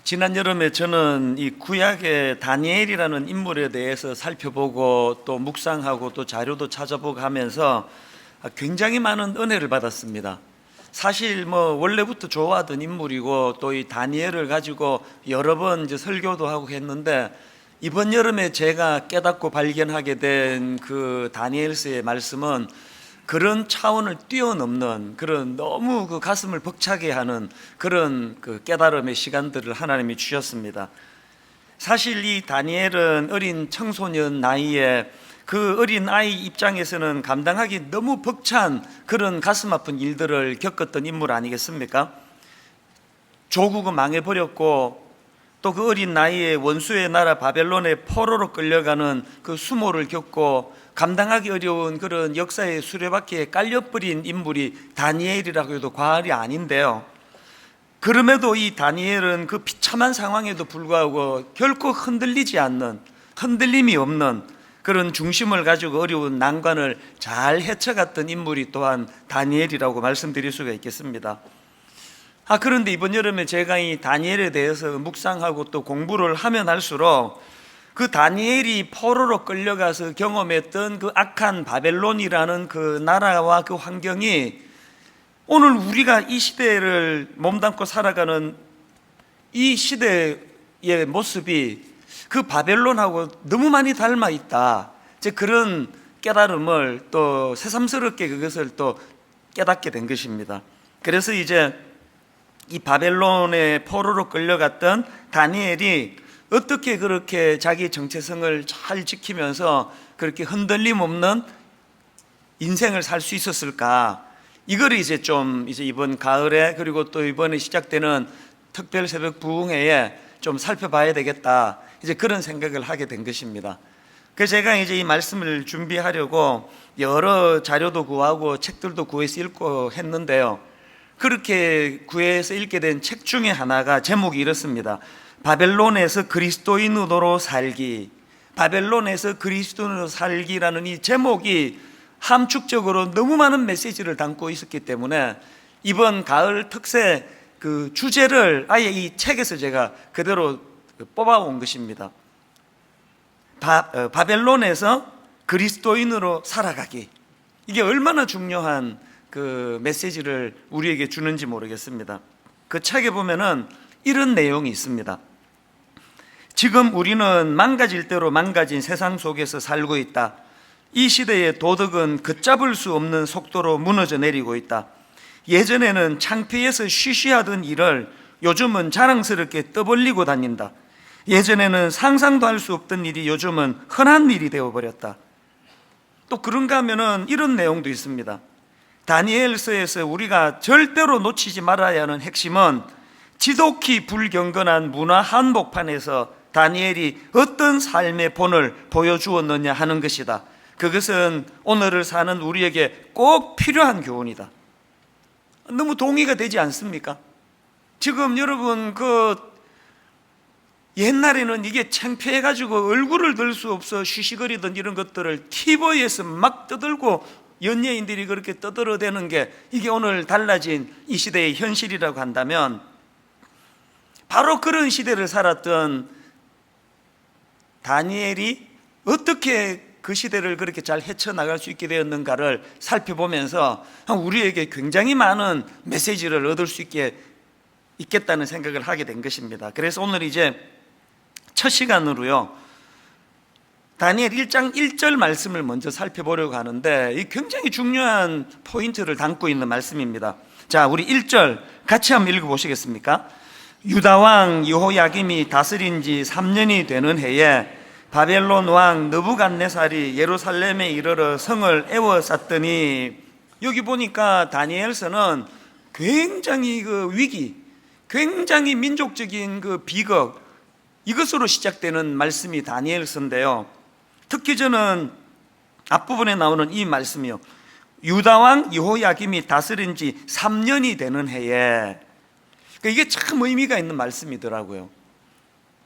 지난 여름에 저는 이 구약의 다니엘이라는 인물에 대해서 살펴보고 또 묵상하고 또 자료도 찾아보고 하면서 굉장히 많은 은혜를 받았습니다. 사실 원래부터 좋아하던 인물이고 또 이 다니엘을 가지고 여러 번 이제 설교도 하고 했는데, 이번 여름에 제가 깨닫고 발견하게 된 그 다니엘서의 말씀은 그런 차원을 뛰어넘는 그런 너무 그 가슴을 벅차게 하는 그런 그 깨달음의 시간들을 하나님이 주셨습니다. 사실 이 다니엘은 어린 청소년 나이에 그 어린 아이 입장에서는 감당하기 너무 벅찬 그런 가슴 아픈 일들을 겪었던 인물 아니겠습니까? 조국은 망해버렸고 또 그 어린 나이에 원수의 나라 바벨론의 포로로 끌려가는 그 수모를 겪고 감당하기 어려운 그런 역사의 수레바퀴에 깔려버린 인물이 다니엘이라고 해도 과언이 아닌데요, 그럼에도 이 다니엘은 그 비참한 상황에도 불구하고 결코 흔들리지 않는, 흔들림이 없는 그런 중심을 가지고 어려운 난관을 잘 헤쳐갔던 인물이 또한 다니엘이라고 말씀드릴 수가 있겠습니다. 그런데 이번 여름에 제가 이 다니엘에 대해서 묵상하고 또 공부를 하면 할수록 그 다니엘이 포로로 끌려가서 경험했던 그 악한 바벨론이라는 그 나라와 그 환경이 오늘 우리가 이 시대를 몸담고 살아가는 이 시대의 모습이 그 바벨론하고 너무 많이 닮아 있다, 이제 그런 깨달음을 또 새삼스럽게 그것을 또 깨닫게 된 것입니다. 그래서 이제 이 바벨론의 포로로 끌려갔던 다니엘이 어떻게 그렇게 자기 정체성을 잘 지키면서 그렇게 흔들림 없는 인생을 살 수 있었을까? 이걸 이제 이번 가을에 그리고 또 이번에 시작되는 특별 새벽 부흥회에 좀 살펴봐야 되겠다, 이제 그런 생각을 하게 된 것입니다. 그래서 제가 이제 이 말씀을 준비하려고 여러 자료도 구하고 책들도 구해서 읽고 했는데요, 그렇게 구해서 읽게 된 책 중에 하나가 제목이 이렇습니다. 바벨론에서 그리스도인으로 살기. 바벨론에서 그리스도인으로 살기라는 이 제목이 함축적으로 너무 많은 메시지를 담고 있었기 때문에 이번 가을 특세 그 주제를 아예 이 책에서 제가 그대로 뽑아온 것입니다. 바벨론에서 그리스도인으로 살아가기. 이게 얼마나 중요한 그 메시지를 우리에게 주는지 모르겠습니다. 그 책에 보면은 이런 내용이 있습니다. 지금 우리는 망가질 대로 망가진 세상 속에서 살고 있다. 이 시대의 도덕은 걷잡을 수 없는 속도로 무너져 내리고 있다. 예전에는 창피해서 쉬쉬하던 일을 요즘은 자랑스럽게 떠벌리고 다닌다. 예전에는 상상도 할 수 없던 일이 요즘은 흔한 일이 되어버렸다. 또 그런가 하면은 이런 내용도 있습니다. 다니엘서에서 우리가 절대로 놓치지 말아야 하는 핵심은 지독히 불경건한 문화 한복판에서 다니엘이 어떤 삶의 본을 보여주었느냐 하는 것이다. 그것은 오늘을 사는 우리에게 꼭 필요한 교훈이다. 너무 동의가 되지 않습니까? 지금 여러분 옛날에는 이게 창피해가지고 얼굴을 들 수 없어 쉬쉬거리던 이런 것들을 TV에서 막 떠들고 연예인들이 그렇게 떠들어대는 게 이게 오늘 달라진 이 시대의 현실이라고 한다면, 바로 그런 시대를 살았던 다니엘이 어떻게 그 시대를 그렇게 잘 헤쳐나갈 수 있게 되었는가를 살펴보면서 우리에게 굉장히 많은 메시지를 얻을 수 있겠다는 생각을 하게 된 것입니다. 그래서 오늘 이제 첫 시간으로요, 다니엘 1장 1절 말씀을 먼저 살펴보려고 하는데, 이 굉장히 중요한 포인트를 담고 있는 말씀입니다. 자, 우리 1절 같이 한번 읽어보시겠습니까? 유다왕 여호야김이 다스린 지 3년이 되는 해에 바벨론 왕 느부갓네살이 예루살렘에 이르러 성을 에워쌌더니, 여기 보니까 다니엘서는 굉장히 그 위기, 굉장히 민족적인 그 비극, 이것으로 시작되는 말씀이 다니엘서인데요, 특히 저는 앞부분에 나오는 이 말씀이요, 유다왕 여호야김이 다스린 지 3년이 되는 해에, 이게 참 의미가 있는 말씀이더라고요.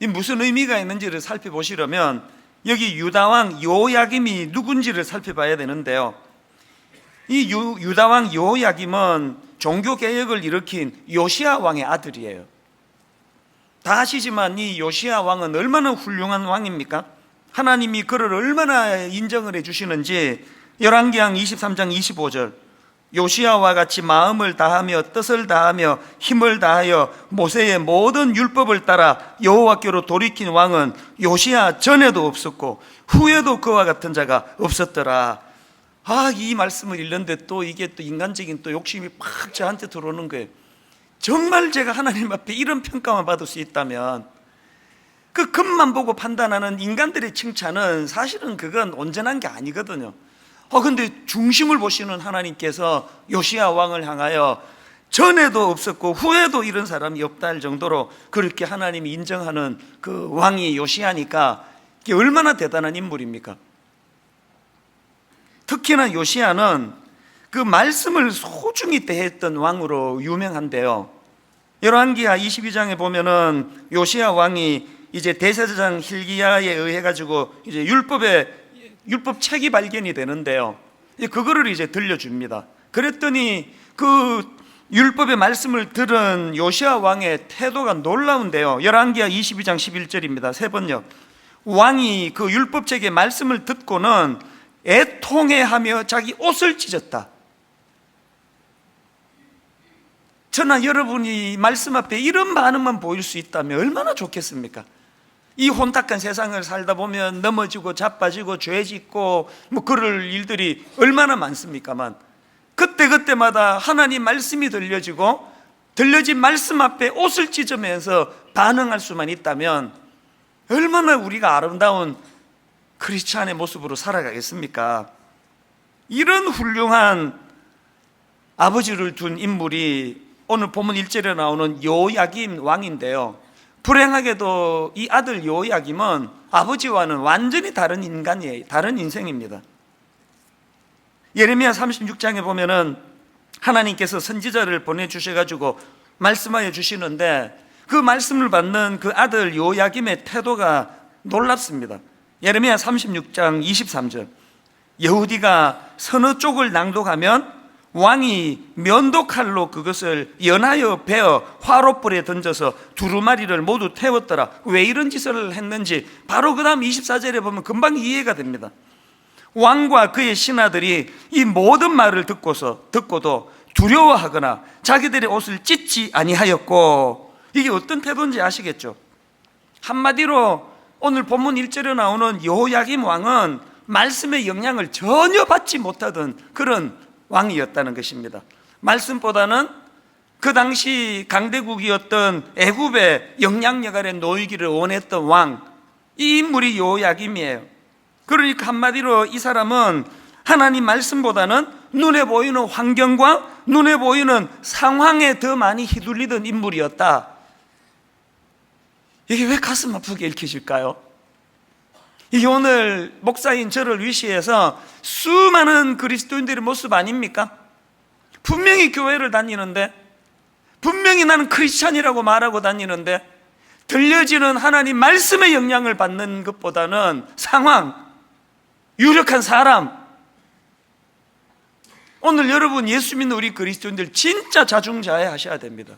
이 무슨 의미가 있는지를 살펴보시려면 여기 유다왕 여호야김이 누군지를 살펴봐야 되는데요, 이 유다왕 여호야김은 종교개혁을 일으킨 요시야 왕의 아들이에요. 다 아시지만 이 요시야 왕은 얼마나 훌륭한 왕입니까? 하나님이 그를 얼마나 인정을 해주시는지 열왕기상 23장 25절, 요시야와 같이 마음을 다하며 뜻을 다하며 힘을 다하여 모세의 모든 율법을 따라 여호와께로 돌이킨 왕은 요시야 전에도 없었고 후에도 그와 같은 자가 없었더라. 이 말씀을 읽는데 또 이게 또 인간적인 또 욕심이 팍 저한테 들어오는 거예요. 정말 제가 하나님 앞에 이런 평가만 받을 수 있다면, 그 겉만 보고 판단하는 인간들의 칭찬은 사실은 그건 온전한 게 아니거든요. 근데 중심을 보시는 하나님께서 요시야 왕을 향하여 전에도 없었고 후에도 이런 사람이 없다 할 정도로 그렇게 하나님이 인정하는 그 왕이 요시야니까 이게 얼마나 대단한 인물입니까? 특히나 요시야는 그 말씀을 소중히 대했던 왕으로 유명한데요. 열왕기하 22장에 보면은 요시야 왕이 이제 대제사장 hil기야에 의해 가지고 이제 율법 책이 발견이 되는데요. 그거를 이제 들려줍니다. 그랬더니 그 율법의 말씀을 들은 요시야 왕의 태도가 놀라운데요. 열왕기하 22장 11절입니다. 세 번역. 왕이 그 율법책의 말씀을 듣고는 애통해하며 자기 옷을 찢었다. 저나 여러분이 말씀 앞에 이런 반응만 보일 수 있다면 얼마나 좋겠습니까? 이 혼탁한 세상을 살다 보면 넘어지고 자빠지고 죄 짓고 그럴 일들이 얼마나 많습니까만, 그때마다 하나님 말씀이 들려지고 들려진 말씀 앞에 옷을 찢으면서 반응할 수만 있다면 얼마나 우리가 아름다운 크리스찬의 모습으로 살아가겠습니까? 이런 훌륭한 아버지를 둔 인물이 오늘 본문 1절에 나오는 요야김 왕인데요. 불행하게도 이 아들 요야김은 아버지와는 완전히 다른 인간이에요. 다른 인생입니다. 예레미야 36장에 보면은 하나님께서 선지자를 보내주셔가지고 말씀하여 주시는데, 그 말씀을 받는 그 아들 요야김의 태도가 놀랍습니다. 예레미야 36장 23절, 여후디가 서너 쪽을 낭독하면 왕이 면도칼로 그것을 연하여 베어 화롯불에 던져서 두루마리를 모두 태웠더라. 왜 이런 짓을 했는지 바로 그 다음 24절에 보면 금방 이해가 됩니다. 왕과 그의 신하들이 이 모든 말을 듣고도 두려워하거나 자기들의 옷을 찢지 아니하였고, 이게 어떤 태도인지 아시겠죠? 한마디로 오늘 본문 1절에 나오는 여호야김 왕은 말씀의 영향을 전혀 받지 못하던 그런 왕이었다는 것입니다. 말씀보다는 그 당시 강대국이었던 애굽의 영향력 아래 놓이기를 원했던 왕, 이 인물이 여호야김이에요. 그러니까 한마디로 이 사람은 하나님 말씀보다는 눈에 보이는 환경과 눈에 보이는 상황에 더 많이 휘둘리던 인물이었다. 이게 왜 가슴 아프게 읽혀질까요? 이게 오늘 목사인 저를 위시해서 수많은 그리스도인들의 모습 아닙니까? 분명히 교회를 다니는데, 분명히 나는 크리스찬이라고 말하고 다니는데, 들려지는 하나님 말씀의 영향을 받는 것보다는 상황, 유력한 사람. 오늘 여러분 예수 믿는 우리 그리스도인들 진짜 자중자애하셔야 됩니다.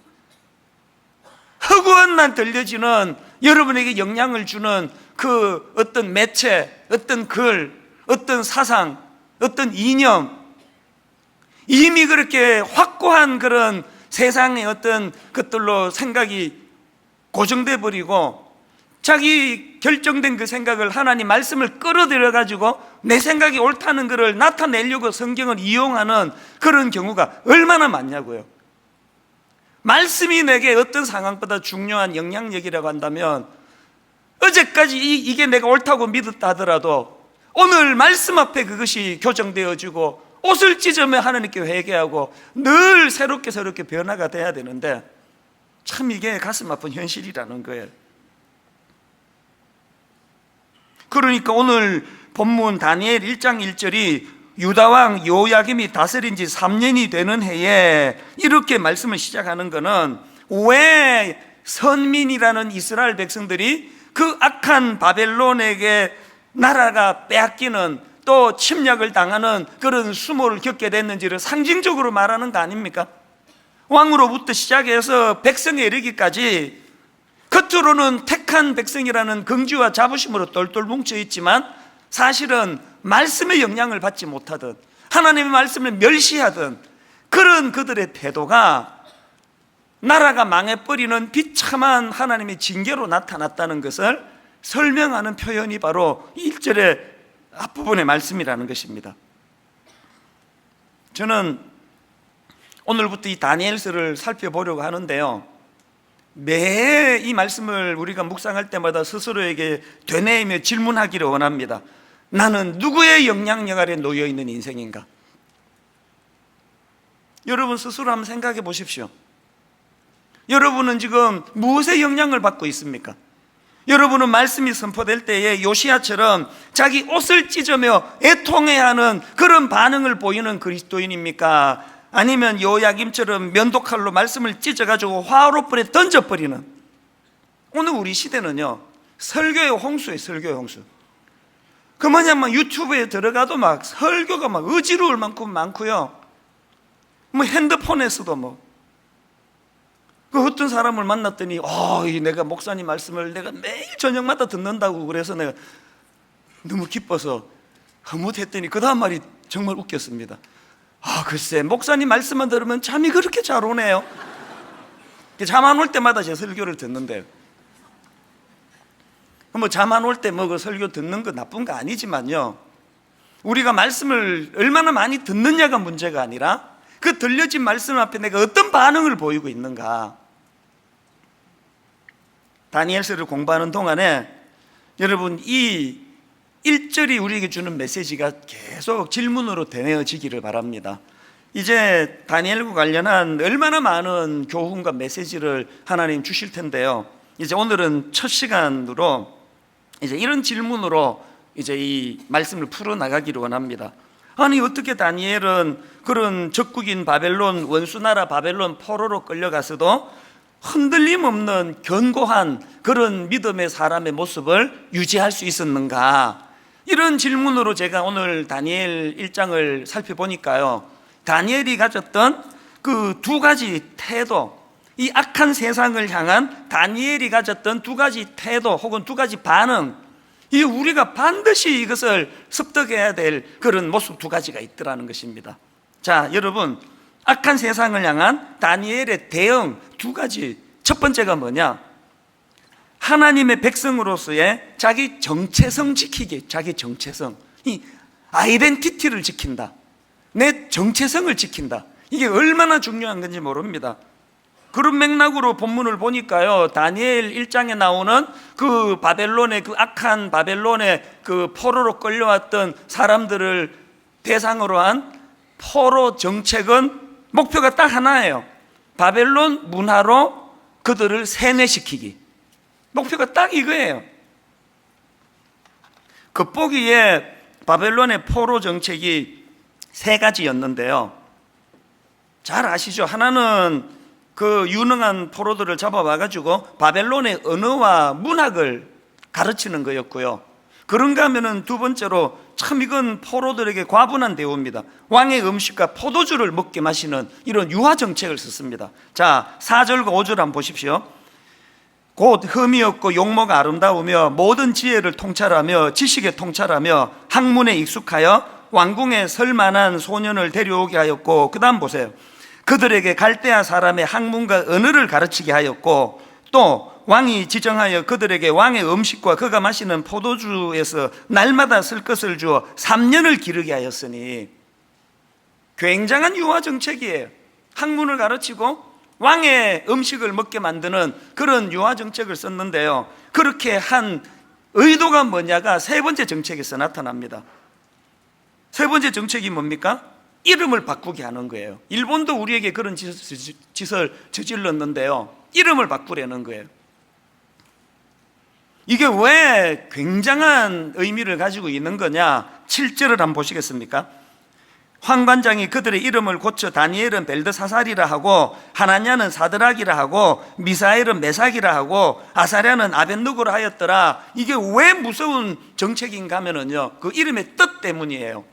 허구한만 들려지는 여러분에게 영향을 주는 그 어떤 매체, 어떤 글, 어떤 사상, 어떤 이념, 이미 그렇게 확고한 그런 세상의 어떤 것들로 생각이 고정돼 버리고 자기 결정된 그 생각을 하나님 말씀을 끌어들여 가지고 내 생각이 옳다는 것을 나타내려고 성경을 이용하는 그런 경우가 얼마나 많냐고요. 말씀이 내게 어떤 상황보다 중요한 영향력이라고 한다면, 어제까지 이게 내가 옳다고 믿었다 하더라도 오늘 말씀 앞에 그것이 교정되어지고 옷을 찢으며 하나님께 회개하고 늘 새롭게 변화가 돼야 되는데, 참 이게 가슴 아픈 현실이라는 거예요. 그러니까 오늘 본문 다니엘 1장 1절이 유다왕 요야김이 다스린 지 3년이 되는 해에 이렇게 말씀을 시작하는 것은, 왜 선민이라는 이스라엘 백성들이 그 악한 바벨론에게 나라가 빼앗기는, 또 침략을 당하는 그런 수모를 겪게 됐는지를 상징적으로 말하는 거 아닙니까? 왕으로부터 시작해서 백성에 이르기까지 겉으로는 택한 백성이라는 긍지와 자부심으로 똘똘 뭉쳐 있지만 사실은 말씀의 영향을 받지 못하던, 하나님의 말씀을 멸시하던 그런 그들의 태도가 나라가 망해버리는 비참한 하나님의 징계로 나타났다는 것을 설명하는 표현이 바로 1절의 앞부분의 말씀이라는 것입니다. 저는 오늘부터 이 다니엘서를 살펴보려고 하는데요, 매해 이 말씀을 우리가 묵상할 때마다 스스로에게 되뇌이며 질문하기를 원합니다. 나는 누구의 영향력 아래 놓여 있는 인생인가? 여러분 스스로 한번 생각해 보십시오. 여러분은 지금 무엇의 영향을 받고 있습니까? 여러분은 말씀이 선포될 때에 요시야처럼 자기 옷을 찢으며 애통해하는 그런 반응을 보이는 그리스도인입니까? 아니면 요야김처럼 면도칼로 말씀을 찢어가지고 화로불에 던져버리는, 오늘 우리 시대는요 설교의 홍수예요. 설교의 홍수. 그 뭐냐면 유튜브에 들어가도 막 설교가 막 어지러울 만큼 많고요, 뭐 핸드폰에서도 그 어떤 사람을 만났더니 내가 목사님 말씀을 내가 매일 저녁마다 듣는다고 그래서 내가 너무 기뻐서 흐뭇했더니 그 다음 말이 정말 웃겼습니다. 글쎄 목사님 말씀만 들으면 잠이 그렇게 잘 오네요. 잠 안 올 때마다 제 설교를 듣는데요, 잠 안 올 때 그 설교 듣는 거 나쁜 거 아니지만요, 우리가 말씀을 얼마나 많이 듣느냐가 문제가 아니라 그 들려진 말씀 앞에 내가 어떤 반응을 보이고 있는가. 다니엘서를 공부하는 동안에 여러분 이 1절이 우리에게 주는 메시지가 계속 질문으로 되뇌어지기를 바랍니다. 이제 다니엘과 관련한 얼마나 많은 교훈과 메시지를 하나님 주실 텐데요, 이제 오늘은 첫 시간으로 이제 이런 질문으로 이제 이 말씀을 풀어나가기를 원합니다. 아니 어떻게 다니엘은 그런 적국인 바벨론, 원수나라 바벨론 포로로 끌려가서도 흔들림 없는 견고한 그런 믿음의 사람의 모습을 유지할 수 있었는가? 이런 질문으로 제가 오늘 다니엘 1장을 살펴보니까요, 다니엘이 가졌던 그 두 가지 태도, 이 악한 세상을 향한 다니엘이 가졌던 두 가지 태도 혹은 두 가지 반응, 이 우리가 반드시 이것을 습득해야 될 그런 모습 두 가지가 있더라는 것입니다. 자, 여러분, 악한 세상을 향한 다니엘의 대응 두 가지. 첫 번째가 뭐냐? 하나님의 백성으로서의 자기 정체성 지키기. 자기 정체성, 이 아이덴티티를 지킨다, 내 정체성을 지킨다. 이게 얼마나 중요한 건지 모릅니다. 그런 맥락으로 본문을 보니까요, 다니엘 1장에 나오는 그 바벨론의 그 악한 바벨론의 그 포로로 끌려왔던 사람들을 대상으로 한 포로 정책은 목표가 딱 하나예요. 바벨론 문화로 그들을 세뇌시키기. 목표가 딱 이거예요. 겉보기에 바벨론의 포로 정책이 세 가지였는데요, 잘 아시죠? 하나는 그 유능한 포로들을 잡아와가지고 바벨론의 언어와 문학을 가르치는 거였고요, 그런가 하면은 두 번째로 참 이건 포로들에게 과분한 대우입니다. 왕의 음식과 포도주를 먹게 마시는 이런 유화 정책을 썼습니다. 자, 4절과 5절 한번 보십시오. 곧 흠이 없고 용모가 아름다우며 모든 지혜를 통찰하며 지식에 통찰하며 학문에 익숙하여 왕궁에 설만한 소년을 데려오게 하였고, 그 다음 보세요. 그들에게 갈대아 사람의 학문과 언어를 가르치게 하였고, 또 왕이 지정하여 그들에게 왕의 음식과 그가 마시는 포도주에서 날마다 쓸 것을 주어 3년을 기르게 하였으니, 굉장한 유화 정책이에요. 학문을 가르치고 왕의 음식을 먹게 만드는 그런 유화 정책을 썼는데요, 그렇게 한 의도가 뭐냐가 세 번째 정책에서 나타납니다. 세 번째 정책이 뭡니까? 이름을 바꾸게 하는 거예요. 일본도 우리에게 그런 짓을 저질렀는데요, 이름을 바꾸려는 거예요. 이게 왜 굉장한 의미를 가지고 있는 거냐? 7절을 한번 보시겠습니까? 황관장이 그들의 이름을 고쳐 다니엘은 벨드사살이라 하고, 하나냐는 사드락이라 하고, 미사엘은 메삭이라 하고, 아사랴는 아벳느고라 하였더라. 이게 왜 무서운 정책인가 하면은요, 그 이름의 뜻 때문이에요.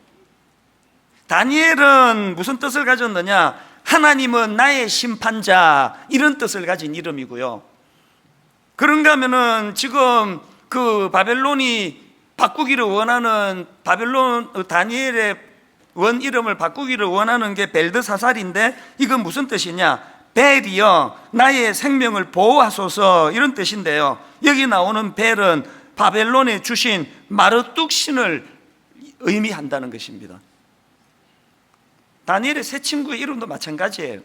다니엘은 무슨 뜻을 가졌느냐? 하나님은 나의 심판자, 이런 뜻을 가진 이름이고요, 그런가 하면은 지금 그 바벨론이 바꾸기를 원하는 바벨론 다니엘의 원 이름을 바꾸기를 원하는 게 벨드사살인데 이건 무슨 뜻이냐? 벨이여 나의 생명을 보호하소서 이런 뜻인데요. 여기 나오는 벨은 바벨론에 주신 마르뚝 신을 의미한다는 것입니다. 다니엘의 세 친구의 이름도 마찬가지예요.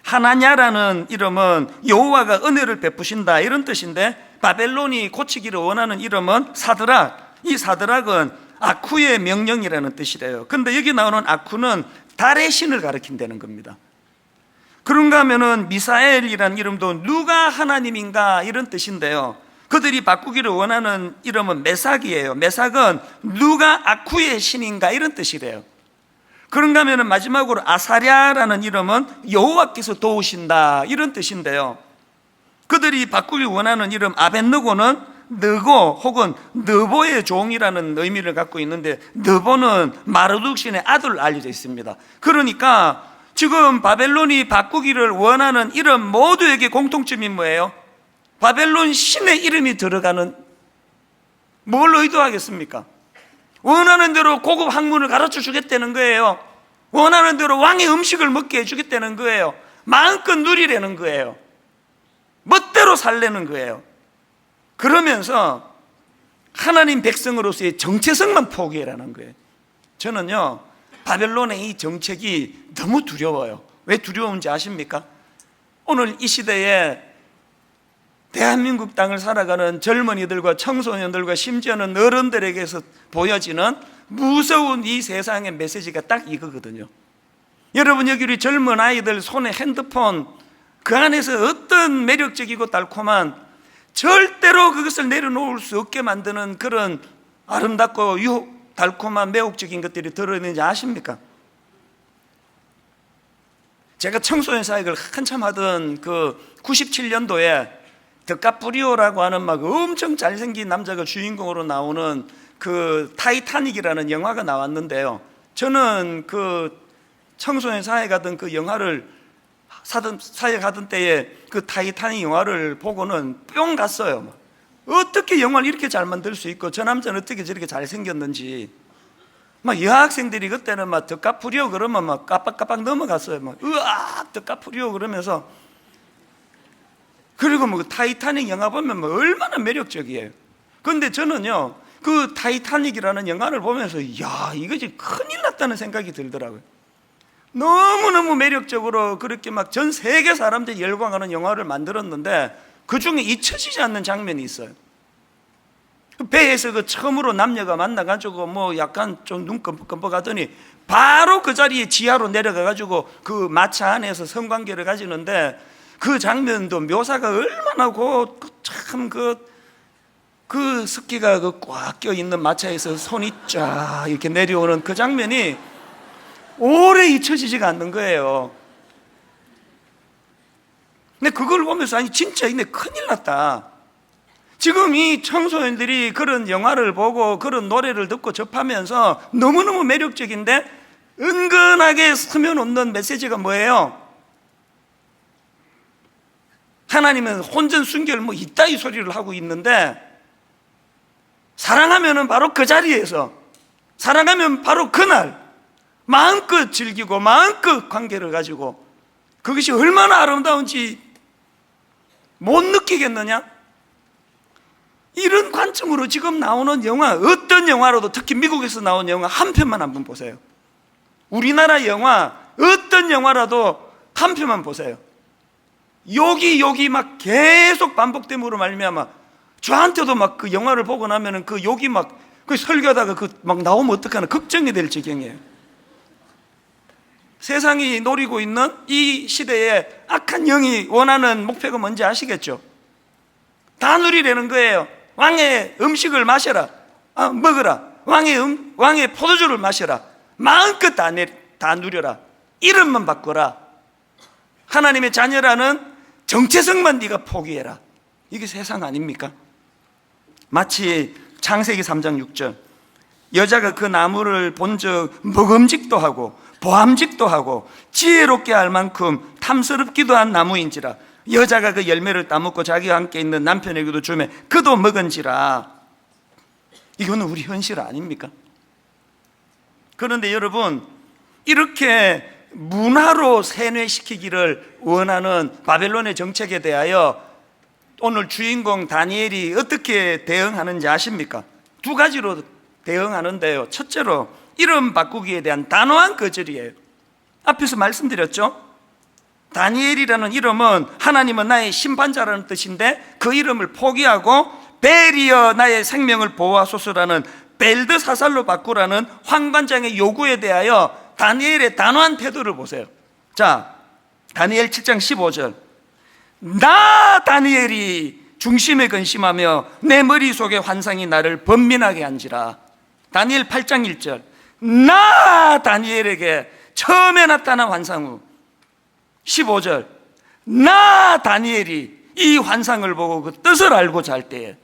하나냐라는 이름은 여호와가 은혜를 베푸신다 이런 뜻인데, 바벨론이 고치기를 원하는 이름은 사드락. 이 사드락은 아쿠의 명령이라는 뜻이래요. 근데 여기 나오는 아쿠는 달의 신을 가리킨다는 겁니다. 그런가 하면은 미사엘이라는 이름도 누가 하나님인가 이런 뜻인데요. 그들이 바꾸기를 원하는 이름은 메삭이에요. 메삭은 누가 아쿠의 신인가 이런 뜻이래요. 그런가 하면은 마지막으로 아사랴라는 이름은 여호와께서 도우신다 이런 뜻인데요. 그들이 바꾸기 원하는 이름 아벳느고는 느고 혹은 느보의 종이라는 의미를 갖고 있는데, 느보는 마르둑 신의 아들로 알려져 있습니다. 그러니까 지금 바벨론이 바꾸기를 원하는 이름 모두에게 공통점이 뭐예요? 바벨론 신의 이름이 들어가는, 뭘 의도하겠습니까? 원하는 대로 고급 학문을 가르쳐 주겠다는 거예요. 원하는 대로 왕의 음식을 먹게 해주겠다는 거예요. 마음껏 누리려는 거예요. 멋대로 살려는 거예요. 그러면서 하나님 백성으로서의 정체성만 포기해라는 거예요. 저는요, 바벨론의 이 정책이 너무 두려워요. 왜 두려운지 아십니까? 오늘 이 시대에 대한민국 땅을 살아가는 젊은이들과 청소년들과 심지어는 어른들에게서 보여지는 무서운 이 세상의 메시지가 딱 이거거든요. 여러분, 여기 우리 젊은 아이들 손에 핸드폰, 그 안에서 어떤 매력적이고 달콤한, 절대로 그것을 내려놓을 수 없게 만드는 그런 아름답고 달콤한 매혹적인 것들이 들어있는지 아십니까? 제가 청소년 사역을 한참 하던 그 97년도에 드카프리오라고 하는 막 엄청 잘생긴 남자가 주인공으로 나오는 그 타이타닉이라는 영화가 나왔는데요. 저는 그 청소년 사역하던 그 영화를 사역하던 때에 그 타이타닉 영화를 보고는 뿅 갔어요. 어떻게 영화를 이렇게 잘 만들 수 있고 저 남자는 어떻게 저렇게 잘생겼는지. 막 여학생들이 그때는 막 드카프리오 그러면 막 깜빡깜빡 넘어갔어요. 막 으악 드카프리오 그러면서. 그리고 뭐 타이타닉 영화 보면 뭐 얼마나 매력적이에요. 그런데 저는요, 그 타이타닉이라는 영화를 보면서 야, 이거지 큰일 났다는 생각이 들더라고요. 너무너무 매력적으로 그렇게 막 전 세계 사람들이 열광하는 영화를 만들었는데 그 중에 잊혀지지 않는 장면이 있어요. 배에서 그 처음으로 남녀가 만나가지고 뭐 약간 좀 눈 끔뻑끔뻑 하더니 바로 그 자리에 지하로 내려가가지고 그 마차 안에서 성관계를 가지는데, 그 장면도 묘사가 얼마나 그 습기가 꽉 껴있는 마차에서 손이 쫙 이렇게 내려오는 그 장면이 오래 잊혀지지가 않는 거예요. 근데 그걸 보면서 아니 진짜 이네 큰일 났다. 지금 이 청소년들이 그런 영화를 보고 그런 노래를 듣고 접하면서 너무너무 매력적인데 은근하게 스며놓는 메시지가 뭐예요? 하나님은 혼전 순결 뭐 이따위 소리를 하고 있는데, 사랑하면은 바로 그 자리에서, 사랑하면 바로 그날 마음껏 즐기고 마음껏 관계를 가지고 그것이 얼마나 아름다운지 못 느끼겠느냐? 이런 관점으로 지금 나오는 영화, 어떤 영화로도, 특히 미국에서 나온 영화 한 편만 한번 보세요. 우리나라 영화 어떤 영화라도 한 편만 보세요. 욕이 막 계속 반복됨으로 말미암아 저한테도 막 그 영화를 보고 나면은 그 욕이 막 그 설교하다가 그 막 나오면 어떡하나 걱정이 될 지경이에요. 세상이 노리고 있는 이 시대에 악한 영이 원하는 목표가 뭔지 아시겠죠? 다 누리려는 거예요. 왕의 음식을 마셔라, 먹어라. 왕의 포도주를 마셔라. 마음껏 다 누려라. 이름만 바꿔라. 하나님의 자녀라는 정체성만 네가 포기해라. 이게 세상 아닙니까? 마치 창세기 3장 6절, 여자가 그 나무를 본즉 먹음직도 하고 보암직도 하고 지혜롭게 할 만큼 탐스럽기도 한 나무인지라 여자가 그 열매를 따먹고 자기와 함께 있는 남편에게도 주매 그도 먹은지라. 이거는 우리 현실 아닙니까? 그런데 여러분, 이렇게 문화로 세뇌시키기를 원하는 바벨론의 정책에 대하여 오늘 주인공 다니엘이 어떻게 대응하는지 아십니까? 두 가지로 대응하는데요. 첫째로 이름 바꾸기에 대한 단호한 거절이에요. 앞에서 말씀드렸죠? 다니엘이라는 이름은 하나님은 나의 심판자라는 뜻인데 그 이름을 포기하고 벨이여 나의 생명을 보호하소서라는 벨드사살로 바꾸라는 환관장의 요구에 대하여 다니엘의 단호한 태도를 보세요. 자, 다니엘 7장 15절. 나 다니엘이 중심에 근심하며 내 머릿속의 환상이 나를 번민하게 한지라. 다니엘 8장 1절. 나 다니엘에게 처음에 나타난 환상 후 15절. 나 다니엘이 이 환상을 보고 그 뜻을 알고 잘 때에.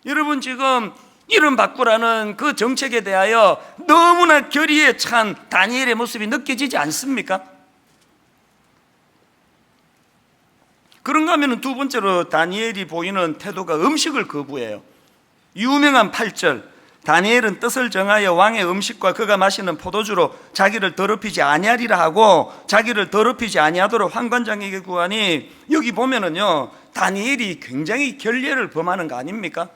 여러분, 지금 이름 바꾸라는 그 정책에 대하여 너무나 결의에 찬 다니엘의 모습이 느껴지지 않습니까? 그런가 하면 두 번째로 다니엘이 보이는 태도가 음식을 거부해요. 유명한 8절. 다니엘은 뜻을 정하여 왕의 음식과 그가 마시는 포도주로 자기를 더럽히지 아니하리라 하고 자기를 더럽히지 아니하도록 환관장에게 구하니, 여기 보면은요, 다니엘이 굉장히 결례를 범하는 거 아닙니까?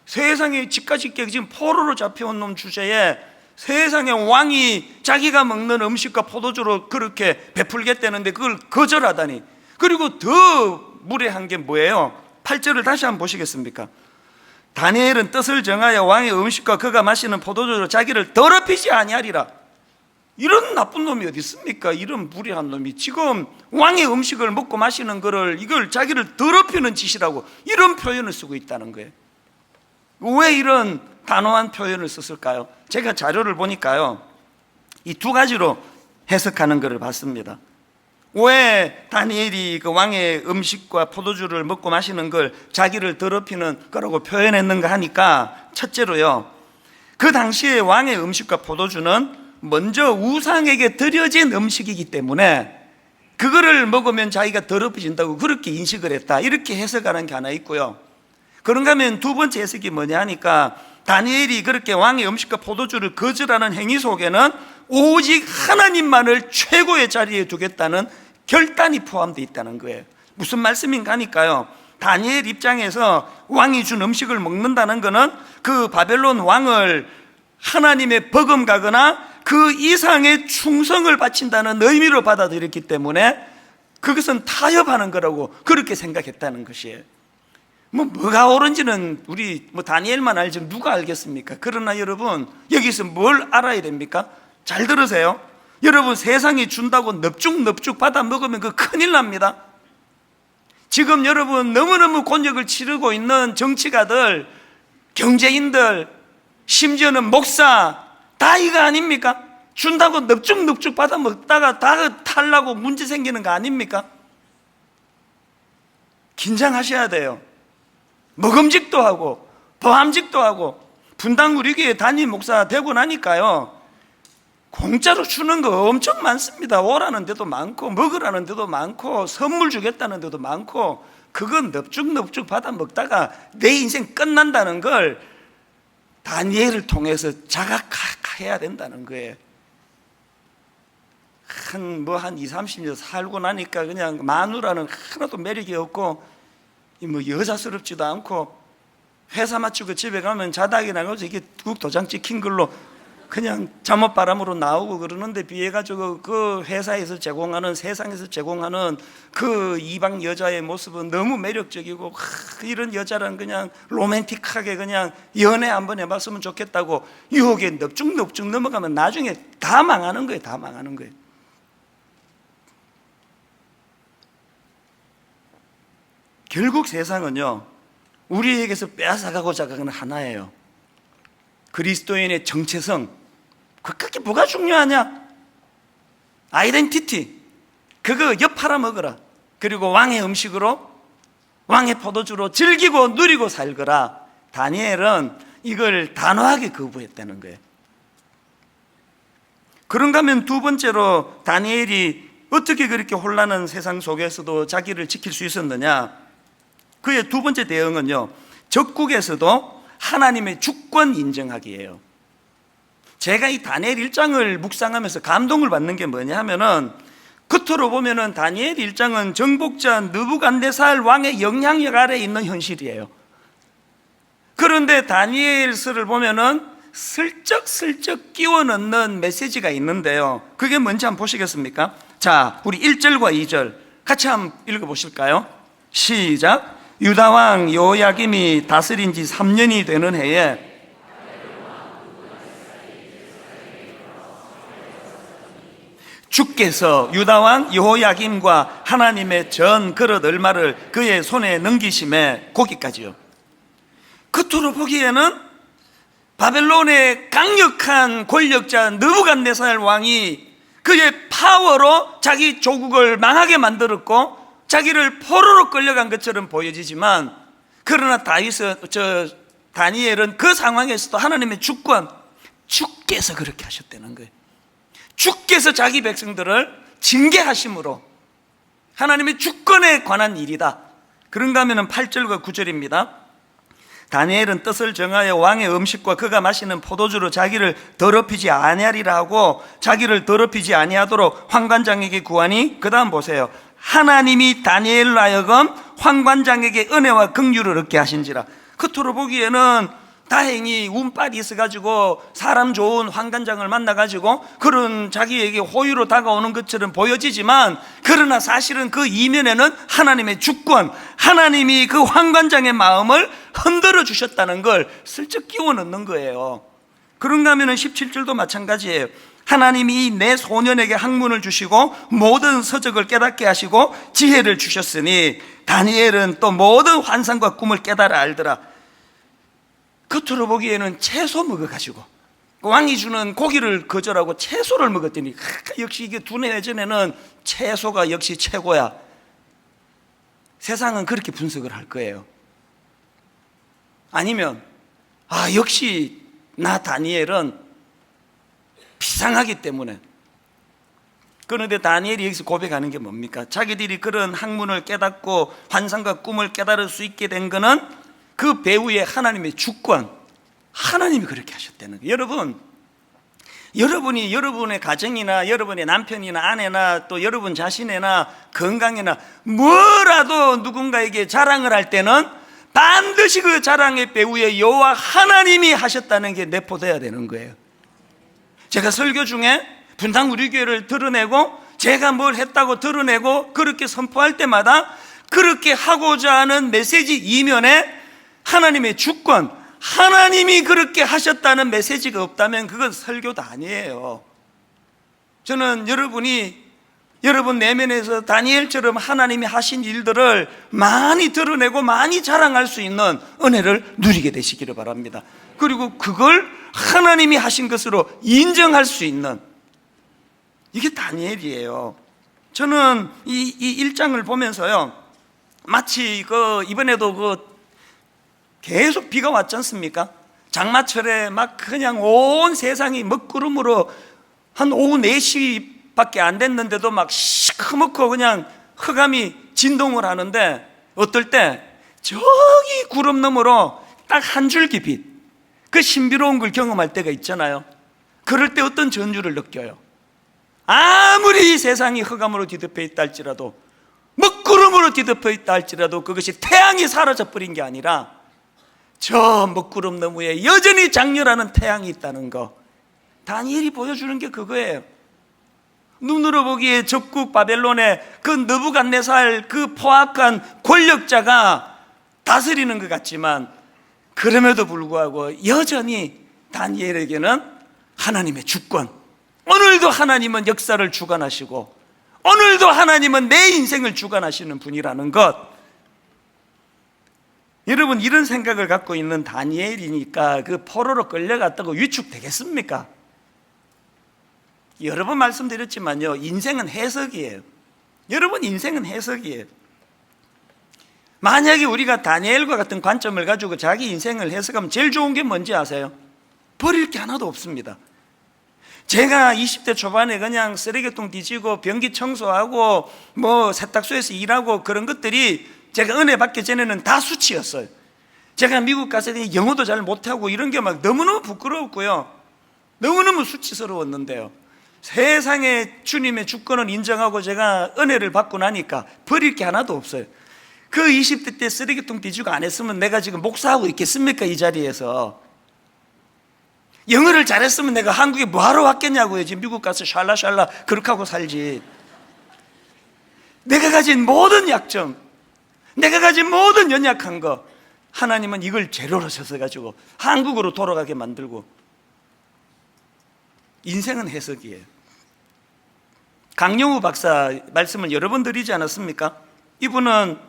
세상에 집까짓게 지금 포로로 잡혀온 놈 주제에 세상에 왕이 자기가 먹는 음식과 포도주로 그렇게 베풀겠다는데 그걸 거절하다니. 그리고 더 무례한 게 뭐예요? 8절을 다시 한번 보시겠습니까? 다니엘은 뜻을 정하여 왕의 음식과 그가 마시는 포도주로 자기를 더럽히지 아니하리라. 이런 나쁜 놈이 어디 있습니까? 이런 무례한 놈이 지금 왕의 음식을 먹고 마시는 거를 이걸 자기를 더럽히는 짓이라고 이런 표현을 쓰고 있다는 거예요. 왜 이런 단호한 표현을 썼을까요? 제가 자료를 보니까요, 이 두 가지로 해석하는 것을 봤습니다. 왜 다니엘이 그 왕의 음식과 포도주를 먹고 마시는 걸 자기를 더럽히는 거라고 표현했는가 하니까, 첫째로요, 그 당시에 왕의 음식과 포도주는 먼저 우상에게 드려진 음식이기 때문에 그거를 먹으면 자기가 더럽혀진다고 그렇게 인식을 했다, 이렇게 해석하는 게 하나 있고요. 그런가 하면 두 번째 해석이 뭐냐 하니까, 다니엘이 그렇게 왕의 음식과 포도주를 거절하는 행위 속에는 오직 하나님만을 최고의 자리에 두겠다는 결단이 포함되어 있다는 거예요. 무슨 말씀인가 하니까요, 다니엘 입장에서 왕이 준 음식을 먹는다는 것은 그 바벨론 왕을 하나님의 버금가거나 그 이상의 충성을 바친다는 의미로 받아들였기 때문에 그것은 타협하는 거라고 그렇게 생각했다는 것이에요. 뭐가 옳은지는 우리 다니엘만 알지 누가 알겠습니까? 그러나 여러분, 여기서 뭘 알아야 됩니까? 잘 들으세요. 여러분, 세상이 준다고 넙죽넙죽 받아 먹으면 그 큰일 납니다. 지금 여러분 너무너무 곤욕을 치르고 있는 정치가들, 경제인들, 심지어는 목사 다 이거 아닙니까? 준다고 넙죽넙죽 받아 먹다가 다 탈라고 문제 생기는 거 아닙니까? 긴장하셔야 돼요. 먹음직도 하고 보함직도 하고, 분당 우리 교회 담임 목사 되고 나니까요, 공짜로 주는 거 엄청 많습니다. 오라는 데도 많고 먹으라는 데도 많고 선물 주겠다는 데도 많고, 그건 넙죽넙죽 받아 먹다가 내 인생 끝난다는 걸 다니엘을 통해서 자각해야 된다는 거예요. 한 20, 30년 살고 나니까 그냥 마누라는 하나도 매력이 없고 여자스럽지도 않고, 회사 마치고 집에 가면 자다기 나가서 이게 도장 찍힌 걸로 그냥 잠옷바람으로 나오고 그러는데, 비해가지고 그 회사에서 제공하는, 세상에서 제공하는 그 이방 여자의 모습은 너무 매력적이고, 이런 여자랑 그냥 로맨틱하게 그냥 연애 한번 해봤으면 좋겠다고 유혹에 넙죽넙죽 넘어가면 나중에 다 망하는 거예요. 다 망하는 거예요. 결국 세상은요, 우리에게서 빼앗아가고자 하는 하나예요. 그리스도인의 정체성, 그게 뭐가 중요하냐? 아이덴티티, 그거 엿 팔아먹어라. 그리고 왕의 음식으로, 왕의 포도주로 즐기고 누리고 살거라. 다니엘은 이걸 단호하게 거부했다는 거예요. 그런가 하면 두 번째로 다니엘이 어떻게 그렇게 혼란한 세상 속에서도 자기를 지킬 수 있었느냐? 그의 두 번째 대응은요, 적국에서도 하나님의 주권 인정하기예요. 제가 이 다니엘 1장을 묵상하면서 감동을 받는 게 뭐냐 하면은, 겉으로 보면은 다니엘 1장은 정복자 느부갓네살 왕의 영향력 아래에 있는 현실이에요. 그런데 다니엘서를 보면은 슬쩍슬쩍 끼워 넣는 메시지가 있는데요, 그게 뭔지 한번 보시겠습니까? 자, 우리 1절과 2절 같이 한번 읽어보실까요? 시작. 유다왕 여호야김이 다스린 지 3년이 되는 해에 주께서 유다왕 여호야김과 하나님의 전 그릇 얼마를 그의 손에 넘기심에, 거기까지요. 겉으로 보기에는 바벨론의 강력한 권력자 느부갓네살 왕이 그의 파워로 자기 조국을 망하게 만들었고 자기를 포로로 끌려간 것처럼 보여지지만, 그러나 다니엘은 그 상황에서도 하나님의 주권, 주께서 그렇게 하셨다는 거예요. 주께서 자기 백성들을 징계하심으로 하나님의 주권에 관한 일이다. 그런가 하면 8절과 9절입니다. 다니엘은 뜻을 정하여 왕의 음식과 그가 마시는 포도주로 자기를 더럽히지 아니하리라 하고 자기를 더럽히지 아니하도록 환관장에게 구하니, 그 다음 보세요. 하나님이 다니엘로 하여금 환관장에게 은혜와 긍휼을 얻게 하신지라. 겉으로 보기에는 다행히 운빨이 있어가지고 사람 좋은 환관장을 만나가지고 그런 자기에게 호의로 다가오는 것처럼 보여지지만, 그러나 사실은 그 이면에는 하나님의 주권, 하나님이 그 환관장의 마음을 흔들어 주셨다는 걸 슬쩍 끼워 넣는 거예요. 그런가 하면 17절도 마찬가지예요. 하나님이 내 소년에게 학문을 주시고 모든 서적을 깨닫게 하시고 지혜를 주셨으니 다니엘은 또 모든 환상과 꿈을 깨달아 알더라. 겉으로 보기에는 채소 먹어가지고 왕이 주는 고기를 거절하고 채소를 먹었더니 역시 이게 두뇌 회전에는 채소가 역시 최고야. 세상은 그렇게 분석을 할 거예요. 아니면 역시 나 다니엘은 비상하기 때문에. 그런데 다니엘이 여기서 고백하는 게 뭡니까? 자기들이 그런 학문을 깨닫고 환상과 꿈을 깨달을 수 있게 된 거는 그 배후에 하나님의 주권, 하나님이 그렇게 하셨다는 거예요. 여러분이 여러분의 가정이나 여러분의 남편이나 아내나 또 여러분 자신이나 건강이나 뭐라도 누군가에게 자랑을 할 때는 반드시 그 자랑의 배후에 여호와 하나님이 하셨다는 게 내포돼야 되는 거예요. 제가 설교 중에 분당 우리 교회를 드러내고 제가 뭘 했다고 드러내고 그렇게 선포할 때마다 그렇게 하고자 하는 메시지 이면에 하나님의 주권, 하나님이 그렇게 하셨다는 메시지가 없다면 그건 설교도 아니에요. 저는 여러분 내면에서 다니엘처럼 하나님이 하신 일들을 많이 드러내고 많이 자랑할 수 있는 은혜를 누리게 되시기를 바랍니다. 그리고 그걸 하나님이 하신 것으로 인정할 수 있는, 이게 다니엘이에요. 저는 이 1장을 보면서요, 마치 이번에도 계속 비가 왔지 않습니까? 장마철에 막 그냥 온 세상이 먹구름으로 한 오후 4시밖에 안 됐는데도 막 시커멓고 그냥 흑암이 진동을 하는데, 어떨 때 저기 구름 너머로 딱 한 줄기 빛, 그 신비로운 걸 경험할 때가 있잖아요. 그럴 때 어떤 전율을 느껴요? 아무리 이 세상이 흑암으로 뒤덮여 있다 할지라도, 먹구름으로 뒤덮여 있다 할지라도 그것이 태양이 사라져버린 게 아니라 저 먹구름 너머에 여전히 장렬하는 태양이 있다는 거, 다니엘이 보여주는 게 그거예요. 눈으로 보기에 적국 바벨론의 그 느부갓네살 그 포악한 권력자가 다스리는 것 같지만, 그럼에도 불구하고 여전히 다니엘에게는 하나님의 주권, 오늘도 하나님은 역사를 주관하시고 오늘도 하나님은 내 인생을 주관하시는 분이라는 것. 여러분, 이런 생각을 갖고 있는 다니엘이니까 그 포로로 끌려갔다고 위축되겠습니까? 여러 번 말씀드렸지만요, 인생은 해석이에요. 여러분, 인생은 해석이에요. 만약에 우리가 다니엘과 같은 관점을 가지고 자기 인생을 해석하면 제일 좋은 게 뭔지 아세요? 버릴 게 하나도 없습니다. 제가 20대 초반에 그냥 쓰레기통 뒤지고 변기 청소하고 뭐 세탁소에서 일하고 그런 것들이 제가 은혜 받기 전에는 다 수치였어요. 제가 미국 가서 영어도 잘 못하고 이런 게 막 너무너무 부끄러웠고요, 너무너무 수치스러웠는데요, 세상에 주님의 주권을 인정하고 제가 은혜를 받고 나니까 버릴 게 하나도 없어요. 그 20대 때 쓰레기통 뒤지고 안 했으면 내가 지금 목사하고 있겠습니까? 이 자리에서. 영어를 잘했으면 내가 한국에 뭐하러 왔겠냐고요. 지금 미국 가서 샬라샬라 그렇게 하고 살지. 내가 가진 모든 약점, 내가 가진 모든 연약한 거, 하나님은 이걸 재료로 써가지고 한국으로 돌아가게 만들고. 인생은 해석이에요. 강영우 박사 말씀을 여러 번 드리지 않았습니까? 이분은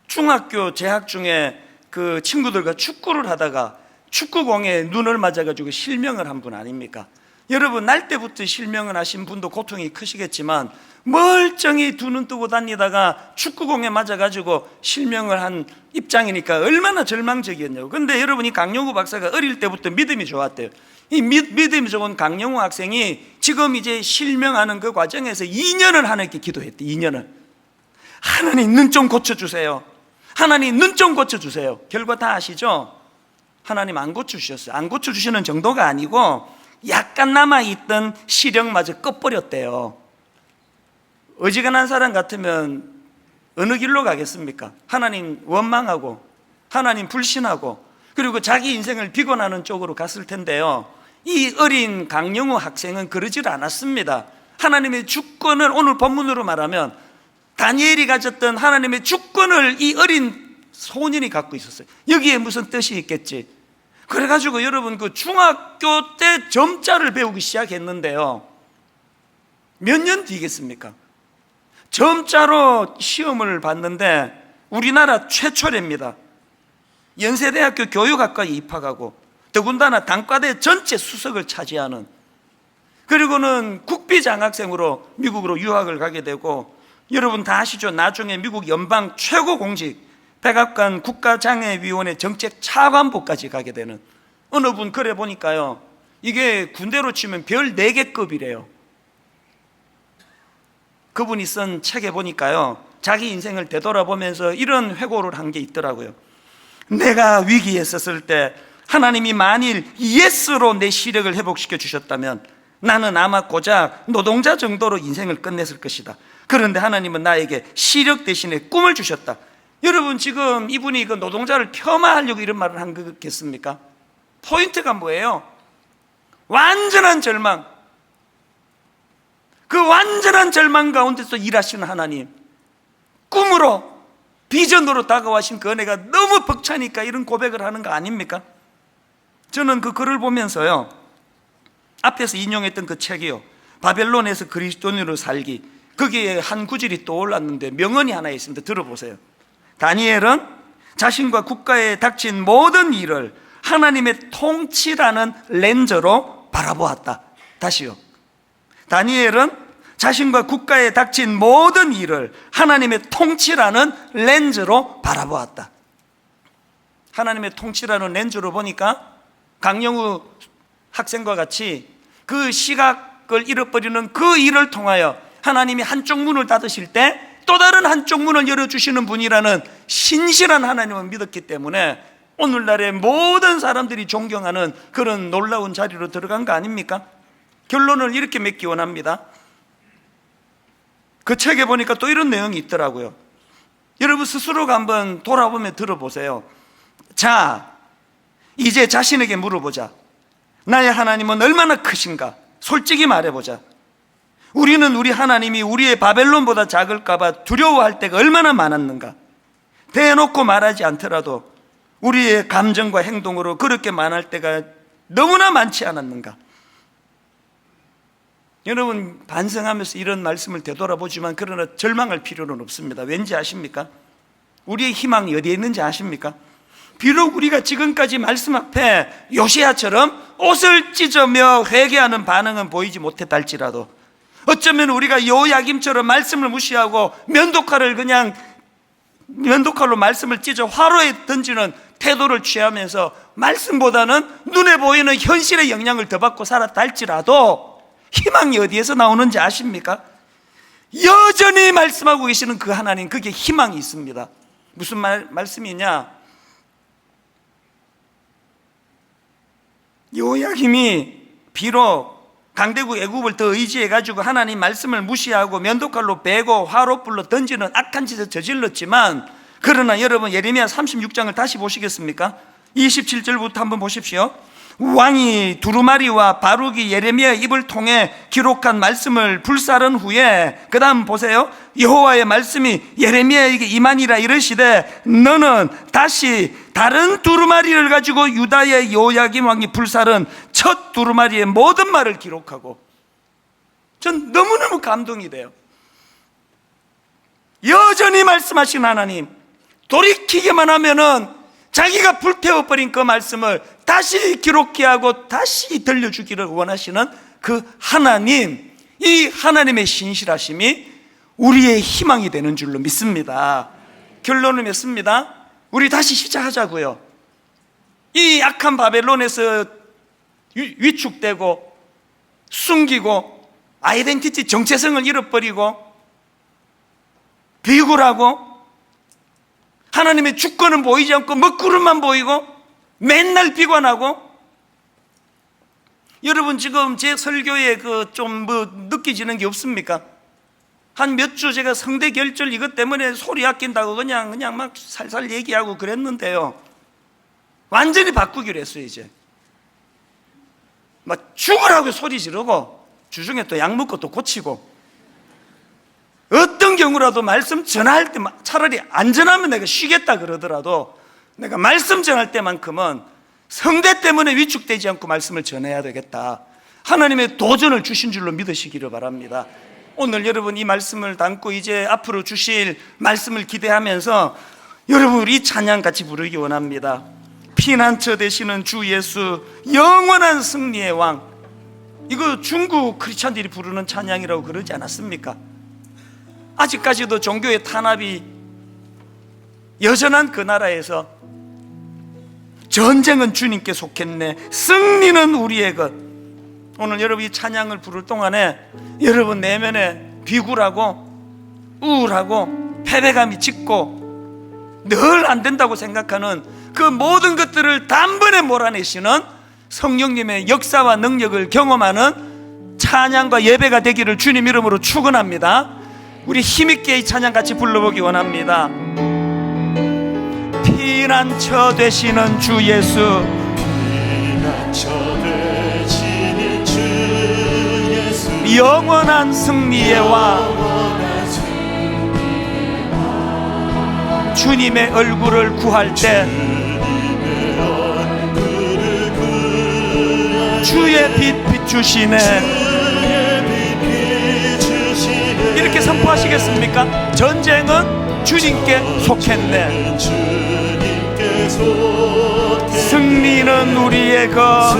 중학교 재학 중에 그 친구들과 축구를 하다가 축구공에 눈을 맞아가지고 실명을 한 분 아닙니까? 여러분, 날 때부터 실명을 하신 분도 고통이 크시겠지만 멀쩡히 두 눈 뜨고 다니다가 축구공에 맞아가지고 실명을 한 입장이니까 얼마나 절망적이었냐고. 근데 여러분, 이 강영우 박사가 어릴 때부터 믿음이 좋았대요. 이 믿음이 좋은 강영우 학생이 지금 이제 실명하는 그 과정에서 2년을 하나님께 기도했대. 2년을. 하나님, 눈 좀 고쳐주세요. 하나님, 눈 좀 고쳐주세요. 결과 다 아시죠? 하나님 안 고쳐주셨어요. 안 고쳐주시는 정도가 아니고 약간 남아있던 시력마저 꺼버렸대요. 어지간한 사람 같으면 어느 길로 가겠습니까? 하나님 원망하고 하나님 불신하고 그리고 자기 인생을 비관하는 쪽으로 갔을 텐데요, 이 어린 강영우 학생은 그러질 않았습니다. 하나님의 주권을, 오늘 본문으로 말하면 다니엘이 가졌던 하나님의 주권을 이 어린 소년이 갖고 있었어요. 여기에 무슨 뜻이 있겠지. 그래가지고 여러분, 그 중학교 때 점자를 배우기 시작했는데요, 몇 년 뒤겠습니까? 점자로 시험을 봤는데 우리나라 최초랍니다. 연세대학교 교육학과에 입학하고 더군다나 단과대 전체 수석을 차지하는, 그리고는 국비장학생으로 미국으로 유학을 가게 되고, 여러분 다 아시죠? 나중에 미국 연방 최고 공직 백악관 국가장애위원회 정책 차관보까지 가게 되는 어느 분 글에 보니까요, 이게 군대로 치면 별 4개급이래요. 그분이 쓴 책에 보니까요, 자기 인생을 되돌아보면서 이런 회고를 한 게 있더라고요. 내가 위기에 있었을 때 하나님이 만일 예스로 내 시력을 회복시켜 주셨다면 나는 아마 고작 노동자 정도로 인생을 끝냈을 것이다. 그런데 하나님은 나에게 시력 대신에 꿈을 주셨다. 여러분, 지금 이분이 그 노동자를 폄하하려고 이런 말을 한 거겠습니까? 포인트가 뭐예요? 완전한 절망. 그 완전한 절망 가운데서 일하시는 하나님, 꿈으로 비전으로 다가와신 그 은혜가 너무 벅차니까 이런 고백을 하는 거 아닙니까? 저는 그 글을 보면서요, 앞에서 인용했던 그 책이요, 바벨론에서 그리스도인으로 살기, 거기에 한 구절이 떠올랐는데 명언이 하나 있습니다. 들어보세요. 다니엘은 자신과 국가에 닥친 모든 일을 하나님의 통치라는 렌즈로 바라보았다. 다시요. 다니엘은 자신과 국가에 닥친 모든 일을 하나님의 통치라는 렌즈로 바라보았다. 하나님의 통치라는 렌즈로 보니까 강영우 학생과 같이 그 시각을 잃어버리는 그 일을 통하여 하나님이 한쪽 문을 닫으실 때 또 다른 한쪽 문을 열어주시는 분이라는 신실한 하나님을 믿었기 때문에 오늘날의 모든 사람들이 존경하는 그런 놀라운 자리로 들어간 거 아닙니까? 결론을 이렇게 맺기 원합니다. 그 책에 보니까 또 이런 내용이 있더라고요. 여러분 스스로가 한번 돌아보며 들어보세요. 자, 이제 자신에게 물어보자. 나의 하나님은 얼마나 크신가? 솔직히 말해보자. 우리는 우리 하나님이 우리의 바벨론보다 작을까봐 두려워할 때가 얼마나 많았는가? 대놓고 말하지 않더라도 우리의 감정과 행동으로 그렇게 말할 때가 너무나 많지 않았는가? 여러분 반성하면서 이런 말씀을 되돌아보지만 그러나 절망할 필요는 없습니다. 왠지 아십니까? 우리의 희망이 어디에 있는지 아십니까? 비록 우리가 지금까지 말씀 앞에 요시야처럼 옷을 찢으며 회개하는 반응은 보이지 못했다 할지라도, 어쩌면 우리가 요야김처럼 말씀을 무시하고 면도칼로 말씀을 찢어 화로에 던지는 태도를 취하면서 말씀보다는 눈에 보이는 현실의 영향을 더 받고 살았다 할지라도 희망이 어디에서 나오는지 아십니까? 여전히 말씀하고 계시는 그 하나님, 그게 희망이 있습니다. 무슨 말씀이냐? 요야김이 비록 강대국 애굽을 더 의지해가지고 하나님 말씀을 무시하고 면도칼로 베고 화롯불로 던지는 악한 짓을 저질렀지만, 그러나 여러분 예레미야 36장을 다시 보시겠습니까? 27절부터 한번 보십시오. 왕이 두루마리와 바룩이 예레미야의 입을 통해 기록한 말씀을 불사른 후에, 그 다음 보세요. 여호와의 말씀이 예레미야에게 임하니라 이르시되 너는 다시 다른 두루마리를 가지고 유다의 요야김 왕이 불사른 첫 두루마리의 모든 말을 기록하고. 전 너무너무 감동이 돼요. 여전히 말씀하신 하나님, 돌이키기만 하면은 자기가 불태워버린 그 말씀을 다시 기록해 하고 다시 들려주기를 원하시는 그 하나님, 이 하나님의 신실하심이 우리의 희망이 되는 줄로 믿습니다. 결론을 맺습니다. 우리 다시 시작하자고요. 이 악한 바벨론에서 위축되고 숨기고 아이덴티티 정체성을 잃어버리고 비굴하고 하나님의 주권은 보이지 않고 먹구름만 보이고 맨날 비관하고. 여러분 지금 제 설교에 좀 느껴지는 게 없습니까? 한 몇 주 제가 성대 결절 이것 때문에 소리 아낀다고 그냥 막 살살 얘기하고 그랬는데요, 완전히 바꾸기로 했어요. 이제 막 죽으라고 소리 지르고 주중에 또 약 먹고 또 고치고, 어떤 경우라도 말씀 전할 때 차라리 안 전하면 내가 쉬겠다 그러더라도 내가 말씀 전할 때만큼은 성대 때문에 위축되지 않고 말씀을 전해야 되겠다. 하나님의 도전을 주신 줄로 믿으시기를 바랍니다. 오늘 여러분 이 말씀을 담고 이제 앞으로 주실 말씀을 기대하면서 여러분 우리 찬양 같이 부르기 원합니다. 피난처 되시는 주 예수, 영원한 승리의 왕. 이거 중국 크리스찬들이 부르는 찬양이라고 그러지 않았습니까? 아직까지도 종교의 탄압이 여전한 그 나라에서 전쟁은 주님께 속했네, 승리는 우리의 것. 오늘 여러분 이 찬양을 부를 동안에 여러분 내면에 비굴하고 우울하고 패배감이 짙고 늘 안 된다고 생각하는 그 모든 것들을 단번에 몰아내시는 성령님의 역사와 능력을 경험하는 찬양과 예배가 되기를 주님 이름으로 축원합니다. 우리 힘있게 이 찬양 같이 불러보기 원합니다. 피난처 되시는 주 예수, 피난처 되시는 주 예수, 영원한 승리의 왕, 주님의 얼굴을 구할 때 주의 빛 비추시네. 이렇게 선포하시겠습니까? 전쟁은 주님께 속했네, 승리는 우리의 것.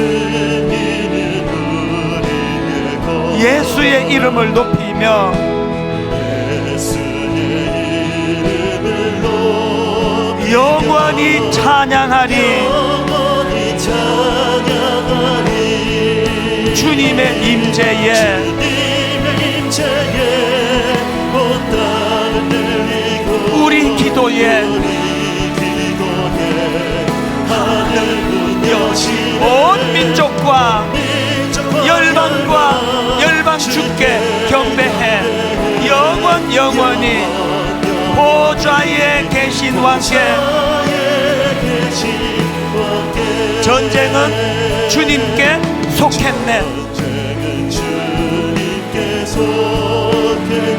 예수의 이름을 높이며 영원히 찬양하리. 주님의 임재에 우리 기도에 온 민족과 열방과 열방 주께 경배해. 영원히 보좌에 계신 왕께. 전쟁은 주님께 속했네,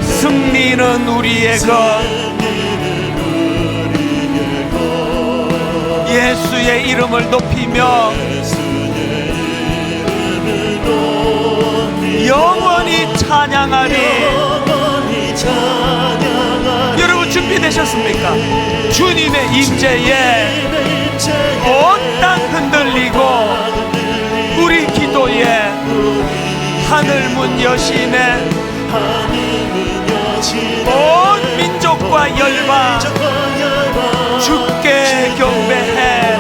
승리는 우리의 것. 예수의 이름을 높이며 영원히 찬양하리. 여러분 준비되셨습니까? 주님의 임재에 온 땅 흔들리고 우리 기도에 하늘 문 여시네. 온 민족과 열방 주께 경배해.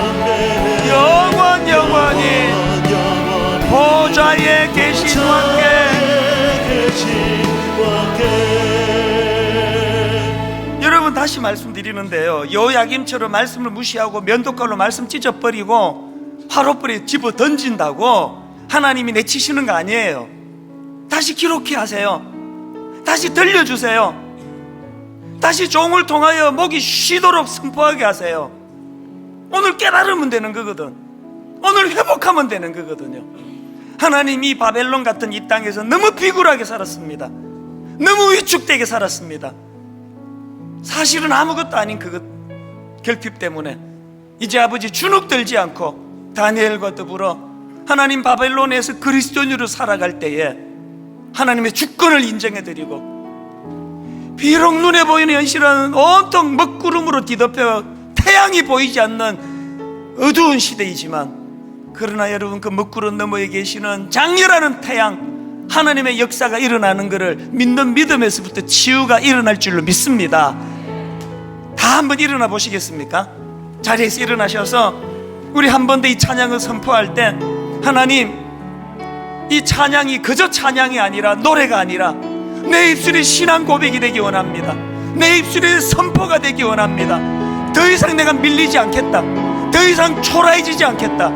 다시 말씀드리는데요, 요야김처럼 말씀을 무시하고 면도칼로 말씀 찢어버리고 화로불에 집어 던진다고 하나님이 내치시는 거 아니에요. 다시 기록해 하세요. 다시 들려주세요. 다시 종을 통하여 목이 쉬도록 선포하게 하세요. 오늘 깨달으면 되는 거거든. 오늘 회복하면 되는 거거든요. 하나님이 바벨론 같은 이 땅에서 너무 비굴하게 살았습니다. 너무 위축되게 살았습니다. 사실은 아무것도 아닌 그것 결핍 때문에 이제 아버지 주눅들지 않고 다니엘과 더불어 하나님 바벨론에서 그리스도인으로 살아갈 때에 하나님의 주권을 인정해드리고, 비록 눈에 보이는 현실은 온통 먹구름으로 뒤덮여 태양이 보이지 않는 어두운 시대이지만, 그러나 여러분, 그 먹구름 너머에 계시는 장렬하는 태양, 하나님의 역사가 일어나는 것을 믿는 믿음에서부터 치유가 일어날 줄로 믿습니다. 다 한번 일어나 보시겠습니까? 자리에서 일어나셔서 우리 한 번 더 이 찬양을 선포할 때, 하나님, 이 찬양이 그저 찬양이 아니라, 노래가 아니라 내 입술이 신앙 고백이 되기 원합니다. 내 입술이 선포가 되기 원합니다. 더 이상 내가 밀리지 않겠다. 더 이상 초라해지지 않겠다.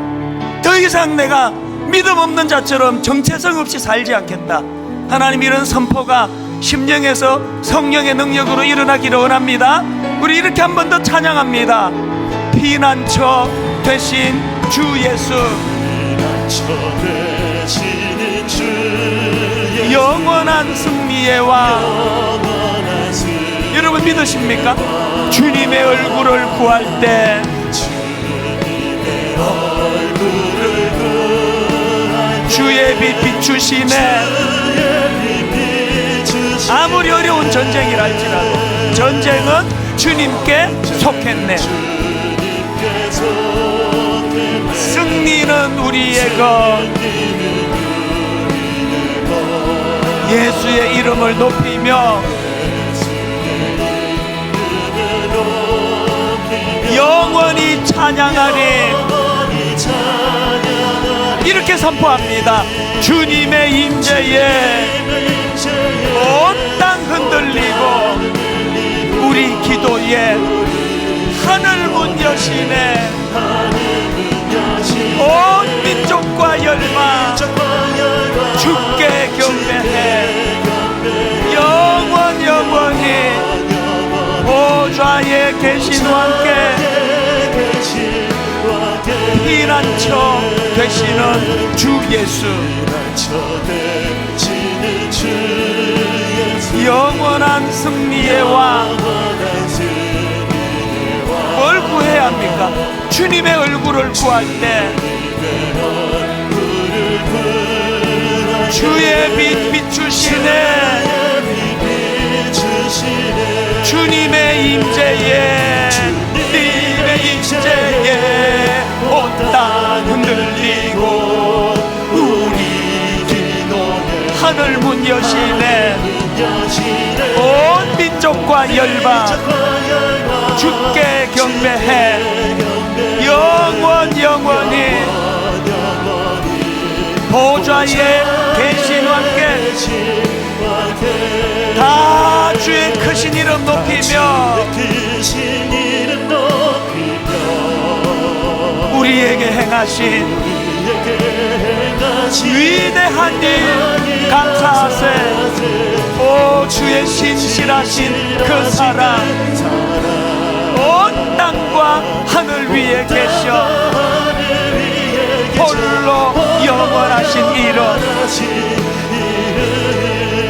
더 이상 내가 믿음 없는 자처럼 정체성 없이 살지 않겠다. 하나님, 이런 선포가 심령에서 성령의 능력으로 일어나기를 원합니다. 우리 이렇게 한 번 더 찬양합니다. 피난처 되신 주 예수, 영원한 승리의 왕. 여러분 믿으십니까? 주님의 얼굴을 구할 때, 주의 빛 비추시네. 아무리 어려운 전쟁이라 할지라도 전쟁은 주님께 속했네. 승리는 우리의 것. 예수의 이름을 높이며 영원히 찬양하리. 이렇게 선포합니다. 주님의 임재에 온 땅 흔들리고 우리 기도에 하늘 문 여시네. 온 민족과 열마 주께 경배해. 영원히 보좌에 계신 왕께 피난처 되시는 주 예수, 영원한 승리의 왕. 뭘 구해야 합니까? 주님의 얼굴을 구할 때 주의 빛 비추시네. 주님의 임재에, 주님의 임재에 온 땅 흔들리고 우리 기도에 하늘 문 여시네. 온 민족과 열방 주께 경배해. 영원히 보좌에 계신 왕께 다 주의 크신 이름 높이며 우리에게 행하신 위대한 일 감사하세. 오 주의 신실하신 그 사랑, 온 땅과 하늘 위에 계셔 홀로 영원하신 이름.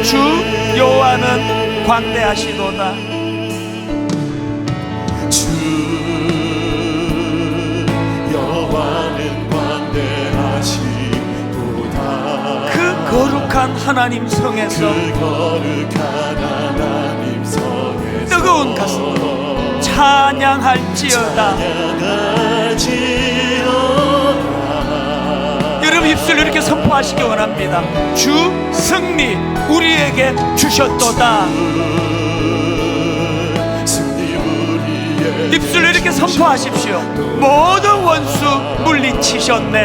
주 여호와는 광대하시도다. 주 여호와는 광대하시도다. 그 거룩한 하나님 성에서, 그 거룩한 하나님 성에서 뜨거운 가슴 찬양할지어다. 여러분 입술로 이렇게 선포하시기 원합니다. 주 승리 우리에게 주셨도다. 입술로 이렇게 선포하십시오. 모든 원수 물리치셨네.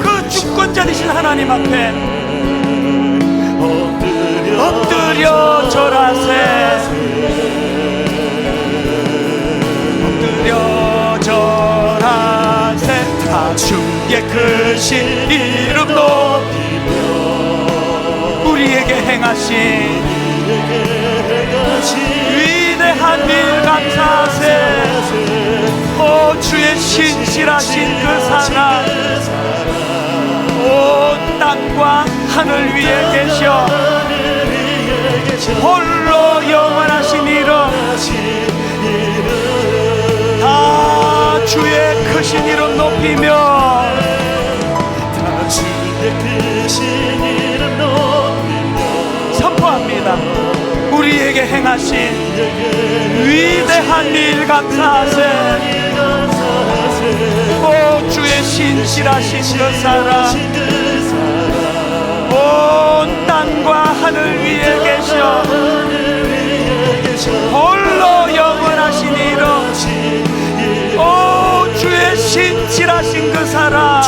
그 주권자 되신 하나님 앞에 엎드려 절하세. 주의 크신 이름 높이며 우리에게 행하신 위대한 일 감사하세. 오 주의 신실하신 그 사랑, 온 땅과 하늘 위에 계셔 홀로 영원하신 이름, 다 주의 크신 이름 높이며 선포합니다. 우리에게 행하신 위대한 일 감사하세. 오 주의 신실하신 그 사랑, 온 땅과 하늘 위에 계셔 홀로 영원하신 이름, 오 주의 신실하신 그 사랑,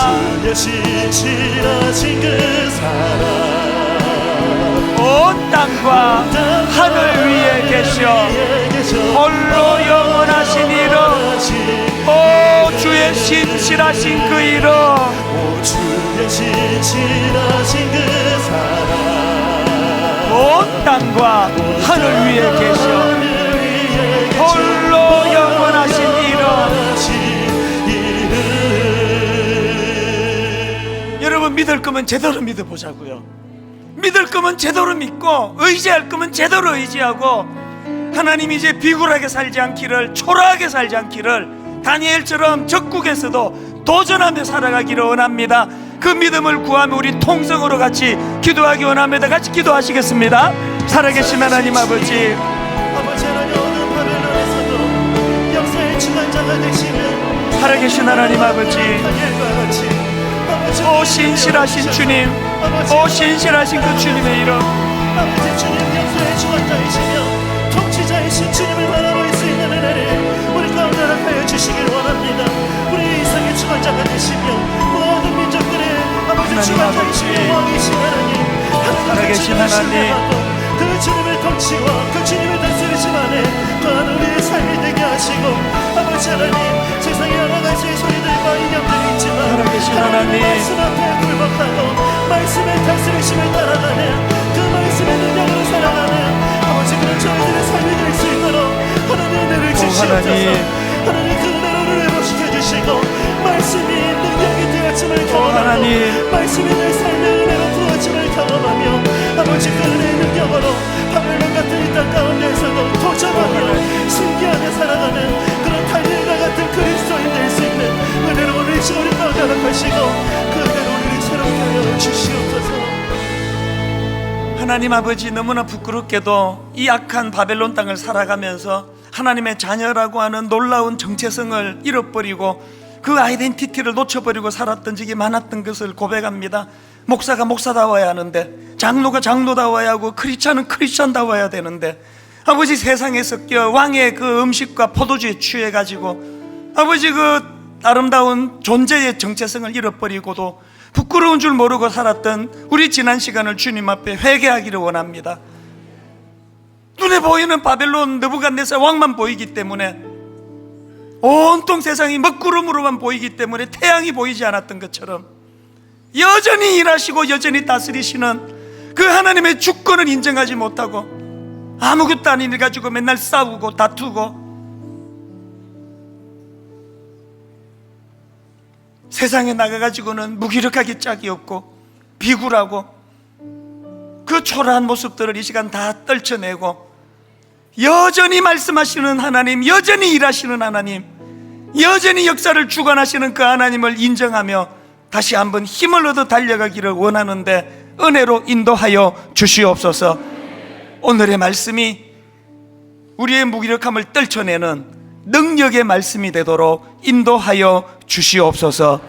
온 땅과 하늘 위에 계셔 홀로 영원하신 이름, 오 주의 신실하신 그 이름, 온 땅과 하늘 위에 계셔 홀로 영원하신 이름. 여러분 믿을 거면 제대로 믿어보자고요. 믿을 거면 제대로 믿고 의지할 거면 제대로 의지하고, 하나님이 이제 비굴하게 살지 않기를, 초라하게 살지 않기를, 다니엘처럼 적국에서도 도전하며 살아가기를 원합니다. 그 믿음을 구하며 우리 통성으로 같이 기도하기 원합니다. 같이 기도하시겠습니다. 살아계신 하나님 아버지, 살아계신 하나님 아버지, 오 신실하신 주님, 오 신실하신 그 주님의 이름, 아버지 주님 역사의 주관자이시며 통치자이신 주님을 바라볼 수 있는 은혜를 우리 가운데 허락하여 주시길 원합니다. 우리 이상의 주관자가 되시며 모든 민족들의 아버지 주관자이시며 왕이신 하나님, 살아계신 하나님, 그 주님의 통치와 그 주님의 다스리심 안에 또한 우리의 삶이 되게 하시고, 아버지 하나님, 세상에 여러 가지의 소리들과 이념들이 있지만 살아계신 하나님, 말씀 앞에 굴복하고 말씀의 다스리심을 따라가는 그 말씀의 능력으로 살아가는 아버지 그런 저희들의 삶이 될 수 있도록 하나님의 은혜를 주시옵소서. 하나님 그 은혜로 우리를 회복시켜 주시고, 말씀이 능력이 되어짐을 경험하고 말씀이 내 삶의 은혜로 부어짐을 경험하며, 아버지 그 은혜의 능력으로 바벨론 같은 이 땅 가운데에서도 도전하며 승리하며 살아가는 그런 다니엘과 같은 그리스도인 될 수 있는 은혜로 오늘 이 우리 가운데 허락하시고, 그 은혜로 우리를 새롭게 하여 주시옵소서. 하나님 아버지, 너무나 부끄럽게도 이 악한 바벨론 땅을 살아가면서 하나님의 자녀라고 하는 놀라운 정체성을 잃어버리고 그 아이덴티티를 놓쳐버리고 살았던 적이 많았던 것을 고백합니다. 목사가 목사다워야 하는데, 장로가 장로다워야 하고, 크리스찬은 크리스찬다워야 되는데, 아버지 세상에 섞여 왕의 그 음식과 포도주에 취해가지고 아버지 그 아름다운 존재의 정체성을 잃어버리고도 부끄러운 줄 모르고 살았던 우리 지난 시간을 주님 앞에 회개하기를 원합니다. 눈에 보이는 바벨론 느부갓네살 왕만 보이기 때문에, 온통 세상이 먹구름으로만 보이기 때문에 태양이 보이지 않았던 것처럼 여전히 일하시고 여전히 다스리시는 그 하나님의 주권을 인정하지 못하고 아무것도 아닌 일 가지고 맨날 싸우고 다투고 세상에 나가가지고는 무기력하기 짝이 없고 비굴하고, 그 초라한 모습들을 이 시간 다 떨쳐내고 여전히 말씀하시는 하나님, 여전히 일하시는 하나님, 여전히 역사를 주관하시는 그 하나님을 인정하며 다시 한번 힘을 얻어 달려가기를 원하는데 은혜로 인도하여 주시옵소서. 오늘의 말씀이 우리의 무기력함을 떨쳐내는 능력의 말씀이 되도록 인도하여 주시옵소서.